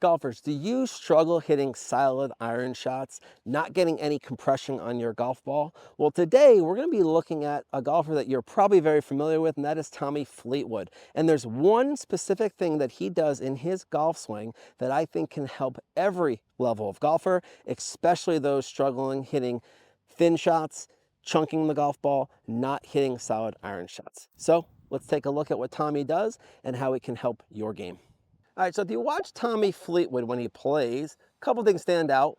Golfers, do you struggle hitting solid iron shots, not getting any compression on your golf ball? Well, today we're going to be looking at a golfer that you're probably very familiar with, and that is Tommy Fleetwood. And there's one specific thing that he does in his golf swing that I think can help every level of golfer, especially those struggling hitting thin shots, chunking the golf ball, not hitting solid iron shots. So let's take a look at what Tommy does and how it can help your game. All right, so if you watch Tommy Fleetwood when he plays, a couple things stand out.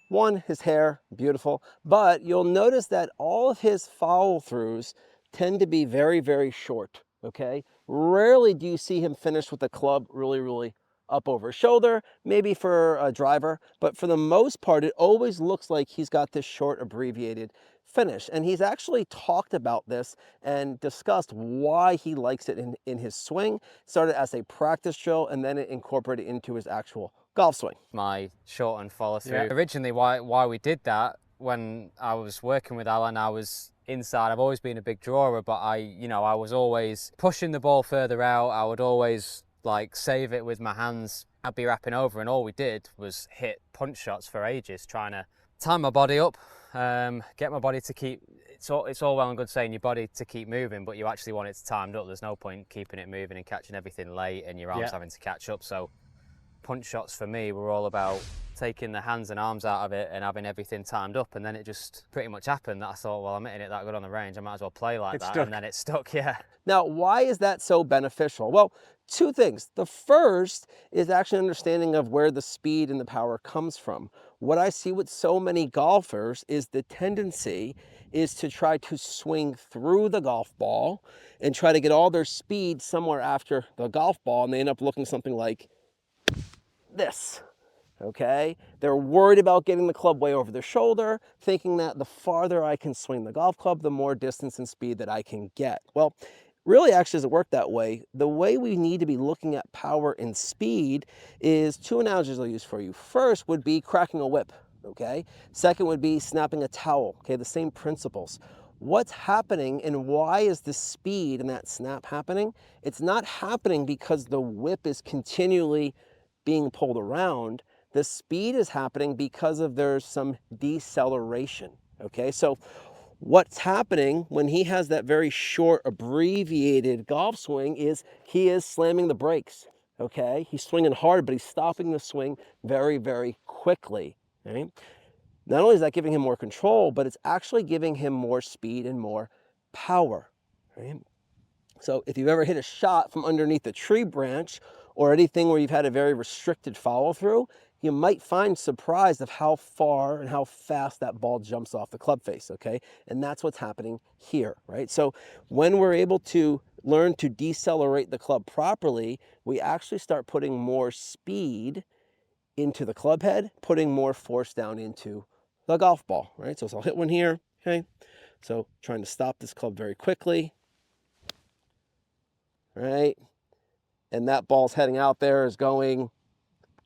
One, his hair, beautiful, but you'll notice that all of his follow-throughs tend to be very, very short, okay? Rarely do you see him finish with the club really up over his shoulder, maybe for a driver, but for the most part, it always looks like he's got this short abbreviated finish. And he's actually talked about this and discussed why he likes it in his swing. Started as a practice drill and then it incorporated into his actual golf swing. My short and follow through. Yeah. Originally why we did that, when I was working with Alan, I was inside. I've always been a big drawer, but I was always pushing the ball further out. I would always like save it with my hands. I'd be wrapping over, and all we did was hit punch shots for ages, trying to time my body up, get my body to keep, it's all well and good saying your body to keep moving, but you actually want it timed up. There's no point keeping it moving and catching everything late and your arms having to catch up. So punch shots for me were all about taking the hands and arms out of it and having everything timed up, and then it just pretty much happened that I thought, well, I'm hitting it that good on the range, I might as well play like that. And then it stuck. Yeah. Now, why is that so beneficial? Well, two things. The first is actually understanding of where the speed and the power comes from. What I see with so many golfers is the tendency is to try to swing through the golf ball and try to get all their speed somewhere after the golf ball, and they end up looking something like this. Okay, they're worried about getting the club way over their shoulder, thinking that the farther I can swing the golf club, the more distance and speed that I can get. Well, really actually doesn't work that way. The way we need to be looking at power and speed is two analogies I'll use for you. First would be cracking a whip, okay? Second would be snapping a towel, okay? The same principles. What's happening and why is the speed in that snap happening? It's not happening because the whip is continually being pulled around. The speed is happening because there's some deceleration, okay? So what's happening when he has that very short abbreviated golf swing is he is slamming the brakes, okay? He's swinging hard, but he's stopping the swing very quickly, right? Not only is that giving him more control, but it's actually giving him more speed and more power, right? So if you've ever hit a shot from underneath a tree branch or anything where you've had a very restricted follow through, you might find surprised of how far and how fast that ball jumps off the club face, okay? And that's what's happening here, right? So when we're able to learn to decelerate the club properly, we actually start putting more speed into the club head, putting more force down into the golf ball, right? So I'll hit one here, okay? So trying to stop this club very quickly, right? And that ball's heading out there is going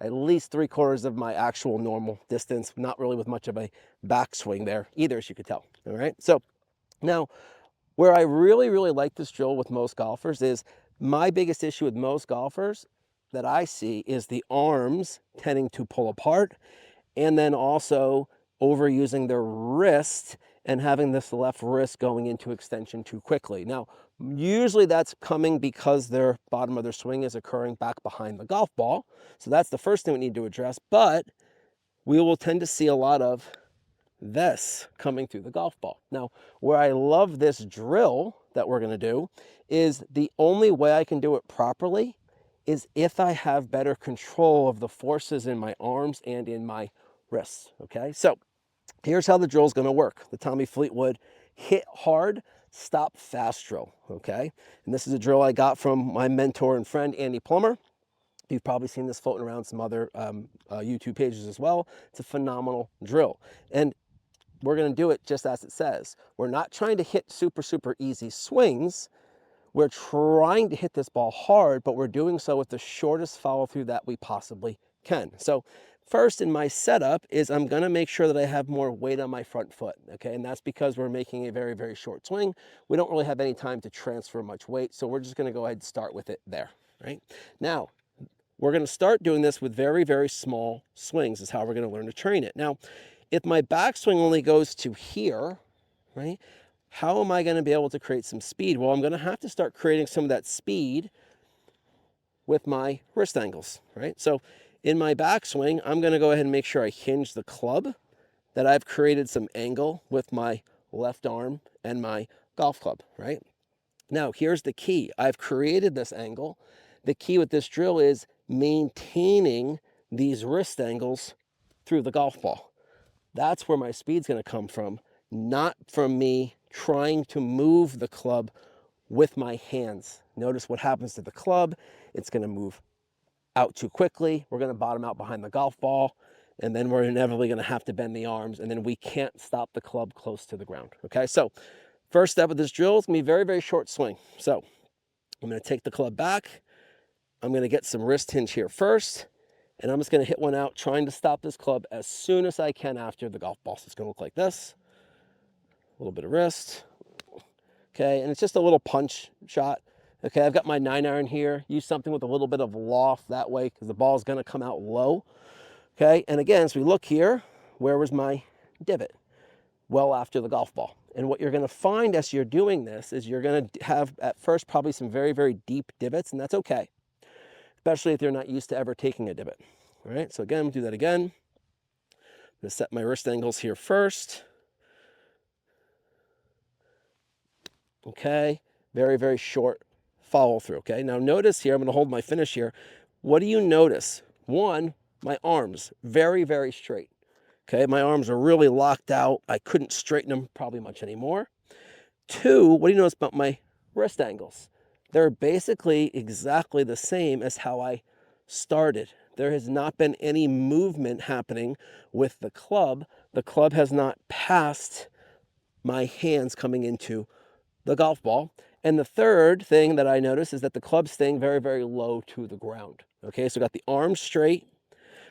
at least 3/4 of my actual normal distance, not really with much of a backswing there either, as you could tell, all right? So now, where I really like this drill with most golfers is my biggest issue with most golfers that I see is the arms tending to pull apart and then also overusing their wrist and having this left wrist going into extension too quickly. Now, usually that's coming because their bottom of their swing is occurring back behind the golf ball. So that's the first thing we need to address, but we will tend to see a lot of this coming through the golf ball. Now, where I love this drill that we're gonna do is the only way I can do it properly is if I have better control of the forces in my arms and in my wrists, okay? So here's how the drill is gonna work. The Tommy Fleetwood hit hard, stop fast drill, okay? And this is a drill I got from my mentor and friend, Andy Plummer. You've probably seen this floating around some other YouTube pages as well. It's a phenomenal drill. And we're gonna do it just as it says. We're not trying to hit super easy swings. We're trying to hit this ball hard, but we're doing so with the shortest follow through that we possibly can. So first in my setup is I'm gonna make sure that I have more weight on my front foot, okay? And that's because we're making a very short swing. We don't really have any time to transfer much weight, so we're just gonna go ahead and start with it there, right? Now, we're going to start doing this with very, very small swings is how we're going to learn to train it. Now, if my backswing only goes to here, right, how am I going to be able to create some speed? Well, I'm going to have to start creating some of that speed with my wrist angles, right? So in my backswing, I'm going to go ahead and make sure I hinge the club, that I've created some angle with my left arm and my golf club, right? Now, here's the key. I've created this angle. The key with this drill is maintaining these wrist angles through the golf ball. That's where my speed's going to come from, not from me trying to move the club with my hands. Notice what happens to the club. It's going to move out too quickly. We're going to bottom out behind the golf ball, and then we're inevitably going to have to bend the arms, and then we can't stop the club close to the ground. Okay, so first step of this drill is going to be very, very short swing. So I'm going to take the club back. I'm going to get some wrist hinge here first, and I'm just going to hit one out, trying to stop this club as soon as I can after the golf ball. So it's going to look like this. A little bit of wrist. Okay, and it's just a little punch shot. Okay, I've got my 9-iron here. Use something with a little bit of loft that way because the ball is going to come out low. Okay, and again, as we look here, where was my divot? Well, after the golf ball. And what you're going to find as you're doing this is you're going to have at first probably some very, very deep divots, and that's okay, especially if you're not used to ever taking a divot. All right, so again, do that again. I'm going to set my wrist angles here first. Okay, very, very short follow through. Okay, now notice here, I'm going to hold my finish here. What do you notice? One, my arms, very, very straight. Okay, my arms are really locked out. I couldn't straighten them probably much anymore. Two, what do you notice about my wrist angles? They're basically exactly the same as how I started. There has not been any movement happening with the club. The club has not passed my hands coming into the golf ball. And the third thing that I notice is that the club's staying very, very low to the ground. Okay, so we got the arms straight,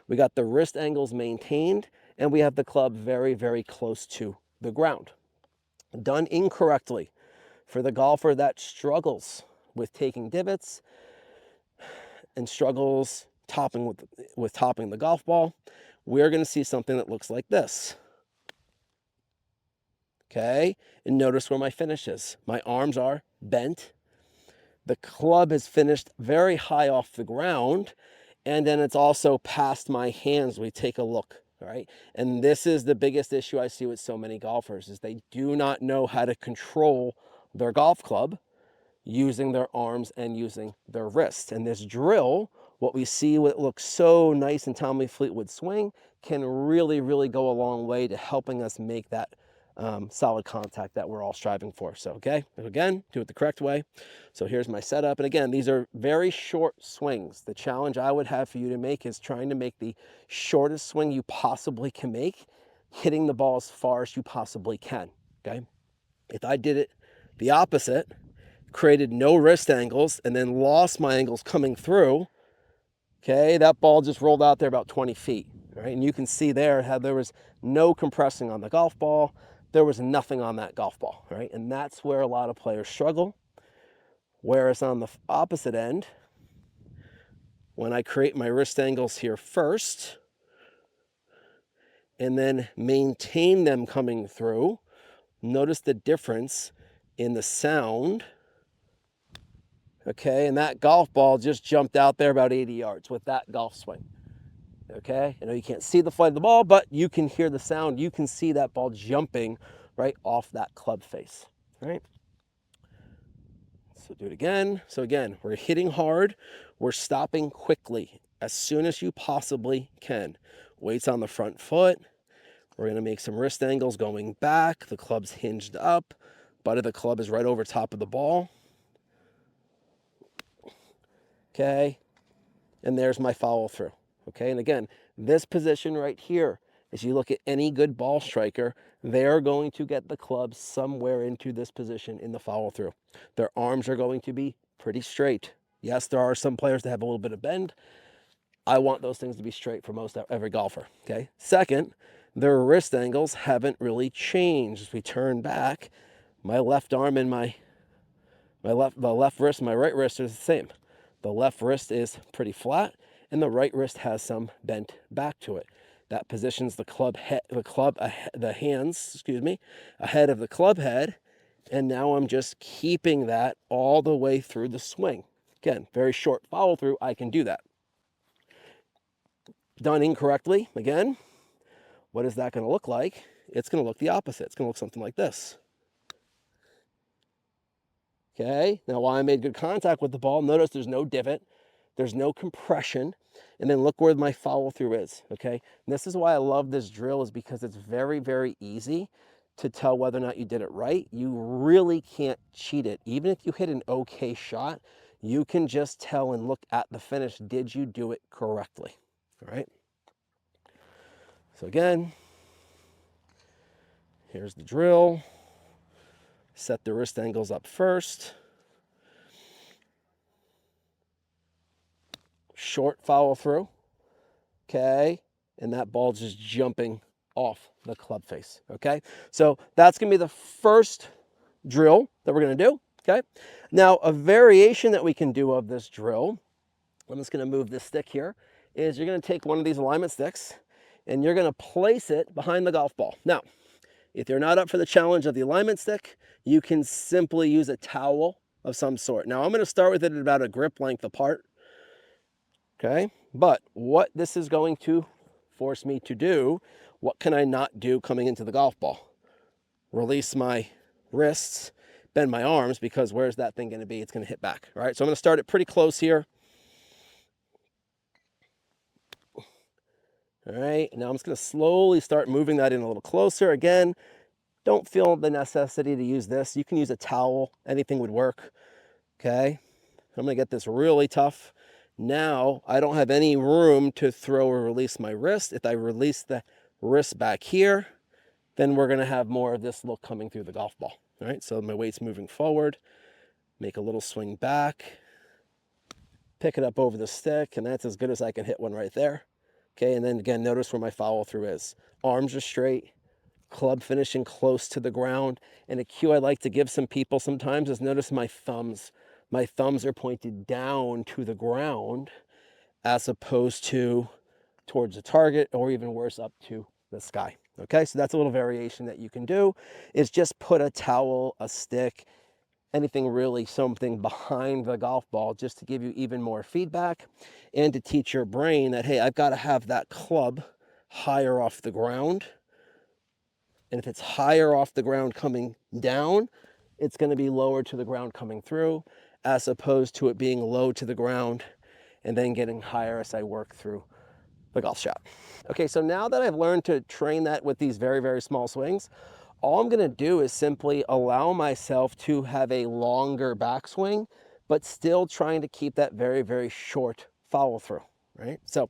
we got the wrist angles maintained, and we have the club very, very close to the ground. Done incorrectly, for the golfer that struggles with taking divots and struggles topping with topping the golf ball, we're going to see something that looks like this. Okay, and notice where my finish is. My arms are bent. The club is finished very high off the ground, and then it's also past my hands. We take a look, all right? And this is the biggest issue I see with so many golfers is they do not know how to control their golf club using their arms and using their wrists. And this drill, what we see, what looks so nice in Tommy Fleetwood swing, can really, really go a long way to helping us make that solid contact that we're all striving for. So, okay, again, do it the correct way. So here's my setup. And again, these are very short swings. The challenge I would have for you to make is trying to make the shortest swing you possibly can make, hitting the ball as far as you possibly can, okay? If I did it the opposite, created no wrist angles, and then lost my angles coming through, okay, that ball just rolled out there about 20 feet, right? And you can see there how there was no compressing on the golf ball. There was nothing on that golf ball, right? And that's where a lot of players struggle. Whereas on the opposite end, when I create my wrist angles here first, and then maintain them coming through, notice the difference in the sound. Okay, and that golf ball just jumped out there about 80 yards with that golf swing. Okay, I know you can't see the flight of the ball, but you can hear the sound. You can see that ball jumping right off that club face, right? So do it again. So again, we're hitting hard. We're stopping quickly as soon as you possibly can. Weights on the front foot. We're going to make some wrist angles going back. The club's hinged up. Butt of the club is right over top of the ball. Okay, and there's my follow through. Okay, and again, this position right here, as you look at any good ball striker, they're going to get the club somewhere into this position in the follow through. Their arms are going to be pretty straight. Yes, there are some players that have a little bit of bend. I want those things to be straight for most every golfer. Okay, second, their wrist angles haven't really changed. As we turn back, my left arm and the left wrist and my right wrist are the same. The left wrist is pretty flat, and the right wrist has some bent back to it. That positions the the hands, excuse me, ahead of the club head, and now I'm just keeping that all the way through the swing. Again, very short follow through, I can do that. Done incorrectly, again, what is that going to look like? It's going to look the opposite. It's going to look something like this. Okay, now while I made good contact with the ball, notice there's no divot, there's no compression, and then look where my follow through is, okay? And this is why I love this drill, is because it's very, very easy to tell whether or not you did it right. You really can't cheat it. Even if you hit an okay shot, you can just tell and look at the finish, did you do it correctly, all right? So again, here's the drill. Set the wrist angles up first. Short follow through, okay? And that ball just jumping off the club face, okay? So that's gonna be the first drill that we're gonna do, okay? Now, a variation that we can do of this drill, I'm just gonna move this stick here, is you're gonna take one of these alignment sticks and you're gonna place it behind the golf ball. Now, if you're not up for the challenge of the alignment stick, you can simply use a towel of some sort. Now, I'm gonna start with it at about a grip length apart, okay? But what this is going to force me to do, what can I not do coming into the golf ball? Release my wrists, bend my arms, because where's that thing going to be? It's going to hit back, all right? So I'm going to start it pretty close here. All right, now I'm just going to slowly start moving that in a little closer. Again, don't feel the necessity to use this. You can use a towel, anything would work, okay? I'm going to get this really tough. Now, I don't have any room to throw or release my wrist. If I release the wrist back here, then we're going to have more of this look coming through the golf ball. All right, so my weight's moving forward, make a little swing back, pick it up over the stick, and that's as good as I can hit one right there. Okay, and then again, notice where my follow through is. Arms are straight, club finishing close to the ground. And a cue I like to give some people sometimes is notice my thumbs. My thumbs are pointed down to the ground as opposed to towards the target, or even worse, up to the sky. Okay, so that's a little variation that you can do, is just put a towel, a stick, anything really, something behind the golf ball, just to give you even more feedback and to teach your brain that, hey, I've got to have that club higher off the ground. And if it's higher off the ground coming down, it's going to be lower to the ground coming through, as opposed to it being low to the ground and then getting higher as I work through the golf shot. Okay, so now that I've learned to train that with these very, very small swings, all I'm going to do is simply allow myself to have a longer backswing, but still trying to keep that very, very short follow through, right? So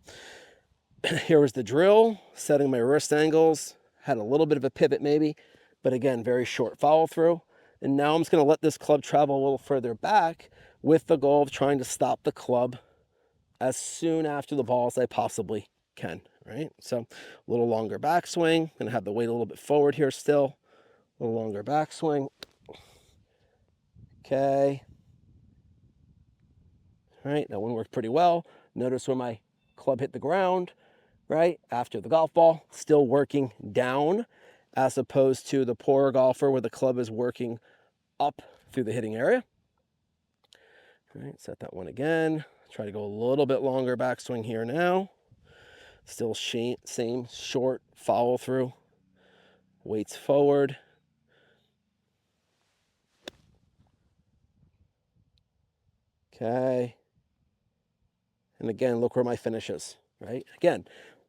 here was the drill, setting my wrist angles, had a little bit of a pivot maybe, but again, very short follow through. And now I'm just going to let this club travel a little further back with the goal of trying to stop the club as soon after the ball as I possibly can, right? So a little longer backswing, gonna have the weight a little bit forward here still, a little longer backswing. Okay. All right, that one worked pretty well. Notice where my club hit the ground, right? After the golf ball, still working down, as opposed to the poorer golfer where the club is working up through the hitting area. All right, set that one again. Try to go a little bit longer backswing here now. Still same short follow through. Weights forward. Okay. And again, look where my finish is, right? Again,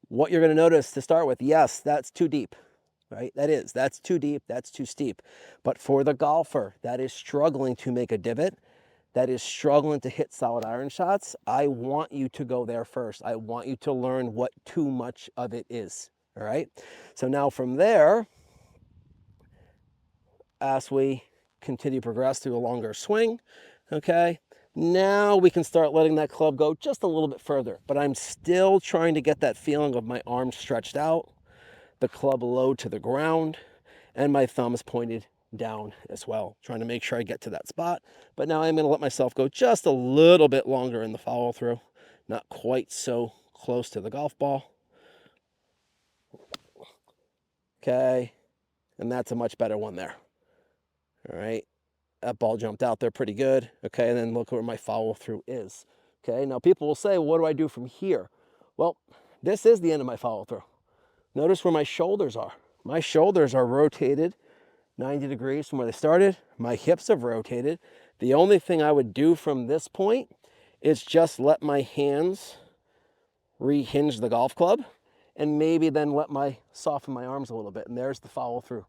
what you're going to notice to start with, yes, that's too deep, right? That's too deep, that's too steep. But for the golfer that is struggling to make a divot, that is struggling to hit solid iron shots, I want you to go there first. I want you to learn what too much of it is, all right? So now from there, as we continue to progress through a longer swing, okay, now we can start letting that club go just a little bit further, but I'm still trying to get that feeling of my arms stretched out, the club low to the ground, and my thumbs pointed down as well, trying to make sure I get to that spot. But now I'm going to let myself go just a little bit longer in the follow through. not quite so close to the golf ball. Okay, and that's a much better one there. All right, that ball jumped out there pretty good. Okay, and then look where my follow through is. Okay, now people will say, well, what do I do from here? Well, this is the end of my follow through. Notice where my shoulders are. My shoulders are rotated 90 degrees from where they started. My hips have rotated. The only thing I would do from this point is just let my hands rehinge the golf club and maybe then soften my arms a little bit. And there's the follow through.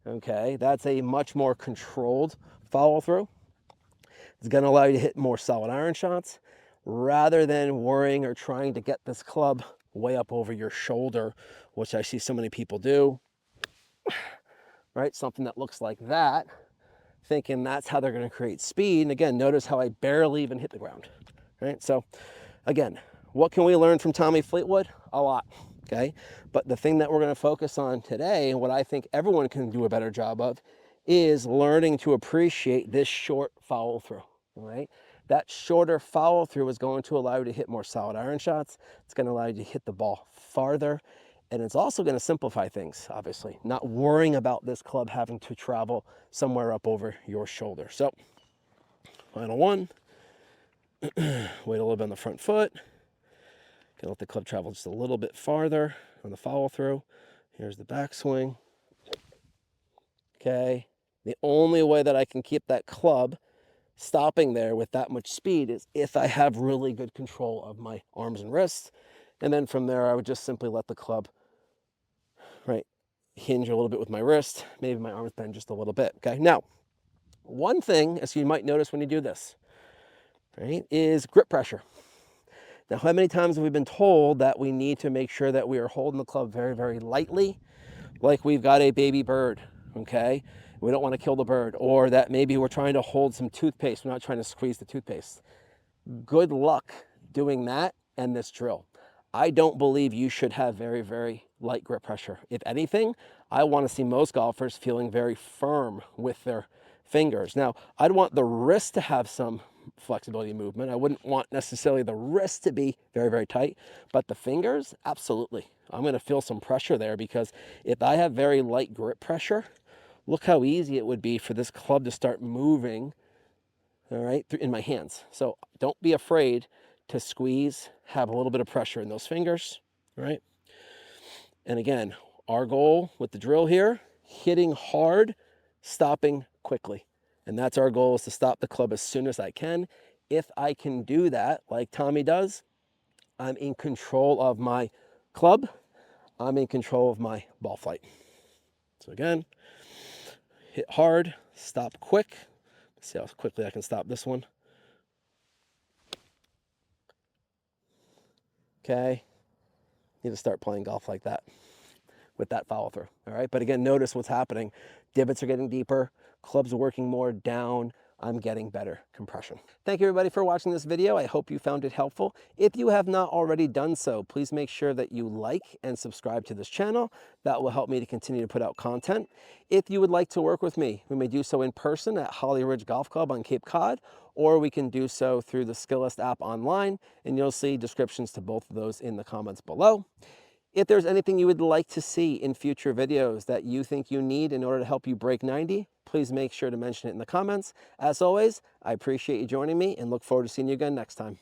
Okay, that's a much more controlled follow through. It's going to allow you to hit more solid iron shots rather than worrying or trying to get this club way up over your shoulder, which I see so many people do. Right, something that looks like that, thinking that's how they're going to create speed. And again, notice how I barely even hit the ground. Right, so again, what can we learn from Tommy Fleetwood? A lot. Okay, but the thing that we're going to focus on today, and what I think everyone can do a better job of, is learning to appreciate this short follow through. Right, that shorter follow through is going to allow you to hit more solid iron shots. It's going to allow you to hit the ball farther, and it's also going to simplify things, obviously, not worrying about this club having to travel somewhere up over your shoulder. So final one. Wait a little bit on the front foot. Gonna let the club travel just a little bit farther on the follow through. Here's the backswing. Okay. The only way that I can keep that club stopping there with that much speed is if I have really good control of my arms and wrists. And then from there, I would just simply let the club, right, hinge a little bit with my wrist. Maybe my arms bend just a little bit. Okay. Now, one thing, as you might notice when you do this, right, is grip pressure. Now, how many times have we been told that we need to make sure that we are holding the club very, very lightly, like we've got a baby bird, okay? We don't want to kill the bird, or that maybe we're trying to hold some toothpaste. We're not trying to squeeze the toothpaste. Good luck doing that and this drill. I don't believe you should have very, very light grip pressure. If anything, I want to see most golfers feeling very firm with their fingers. Now, I'd want the wrist to have some flexibility movement. I wouldn't want necessarily the wrist to be very, very tight, but the fingers, absolutely. I'm going to feel some pressure there because if I have very light grip pressure, look how easy it would be for this club to start moving, all right, in my hands. So don't be afraid to squeeze, have a little bit of pressure in those fingers, all right? And again, our goal with the drill here, hitting hard, stopping quickly. And that's our goal, is to stop the club as soon as I can. If I can do that, like Tommy does, I'm in control of my club. I'm in control of my ball flight. So again, hit hard, stop quick. Let's see how quickly I can stop this one. Okay, need to start playing golf like that with that follow through. All right, but again, notice what's happening. Divots are getting deeper, clubs are working more down. I'm getting better compression. Thank you everybody for watching this video. I hope you found it helpful. If you have not already done so, please make sure that you like and subscribe to this channel. That will help me to continue to put out content. If you would like to work with me, we may do so in person at Holly Ridge Golf Club on Cape Cod, or we can do so through the Skillest app online, and you'll see descriptions to both of those in the comments below. If there's anything you would like to see in future videos that you think you need in order to help you break 90, please make sure to mention it in the comments. As always, I appreciate you joining me and look forward to seeing you again next time.